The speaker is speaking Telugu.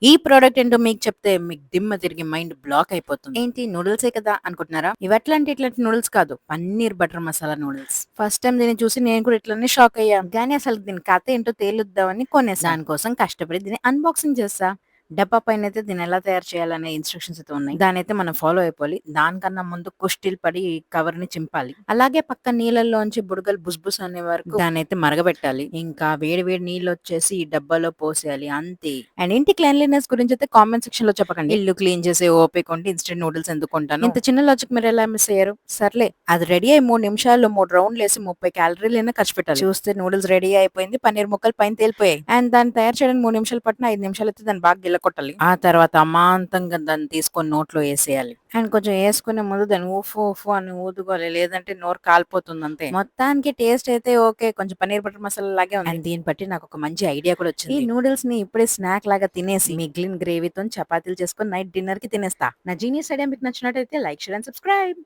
ఈ ప్రొడక్ట్ ఏంటో మీకు చెప్తే మీకు దిమ్మ తిరిగి మైండ్ బ్లాక్ అయిపోతుంది. ఏంటి నూడిల్సే కదా అనుకుంటున్నారా? ఇట్లాంటి నూడిల్స్ కాదు. Paneer butter masala noodles. First time దీన్ని చూసి నేను కూడా ఇట్లనే షాక్ అయ్యా. కానీ అసలు దీని కథ ఏంటో తేలుద్దామని కొనేసా. దానికోసం కష్టపడి దీన్ని అన్బాక్సింగ్ చేస్తా. డబ్బా పైనైతే దీన్ని ఎలా తయారు చేయాలనే ఇన్‌స్ట్రక్షన్స్ అయితే ఉన్నాయి. దాన్నైతే మనం ఫాలో అయిపోవాలి. దానికన్నా ముందు కుష్టిలు పడి కవర్‌ని చింపాలి. అలాగే పక్క నీళ్ళల్లోంచి బుడగలు బుస్ అనే వరకు దాన్నైతే మరగబెట్టాలి. ఇంకా వేడి వేడి నీళ్ళొచ్చేసి ఈ డబ్బాలో పోసేయాలి అంతే. అండ్ ఇంటి క్లీన్లీనెస్ గురించైతే కామెంట్ సెక్షన్‌లో చెప్పకండి. ఇల్లు క్లీన్ చేసే ఓపిక ఉంటే ఇన్‌స్టంట్ నూడిల్స్ ఎందుకు కొంటాను? ఇంత చిన్న లాజిక్ మీరెలా మిస్ అయ్యారు? సర్లే అది రెడీ అయ్యి 3 నిమిషాల్లో 3 రౌండ్‌లేసి 30 క్యాలరీలైనా ఖర్చు పెట్టాలి. చూస్తే నూడిల్స్ రెడీ అయిపోయింది. పన్నీర్ ముక్కలు పైన తేలిపోయాయి. అండ్ దాన్ని తయారు చేయడానికి 3 నిమిషాలు పట్టిన 5 నిమిషాలైతే దాన్ని బాగా గిల్లకొట్టాలి. ఆ తర్వాత అమాంతంగా దాన్ని తీసుకొని నోట్లో ఏసేయాలి. అండ్ కొంచెం ఏసుకునే ముందు దాన్ని ఉఫ్ ఉఫ్ అని ఊదుకోవాలి. లేదంటే నోరు కాలిపోతుంది అంతే. మొత్తానికి టేస్ట్ అయితే ఓకే. కొంచెం పన్నీర్ బటర్ మసాలా లాగే ఉంది. అండ్ దీన్ని బట్టి నాకొక మంచి ఐడియా కూడా వచ్చింది. ఈ నూడిల్స్‌ని ఇప్పుడే స్నాక్ లాగా తినేసి మిగిలిన గ్రేవీతోని చపాతీలు చేసుకొని నైట్ డిన్నర్‌కి తినేస్తా. నా జీనియస్ ఐడియా మీకు నచ్చినట్టయితే లైక్, షేర్ అండ్ సబ్స్క్రైబ్.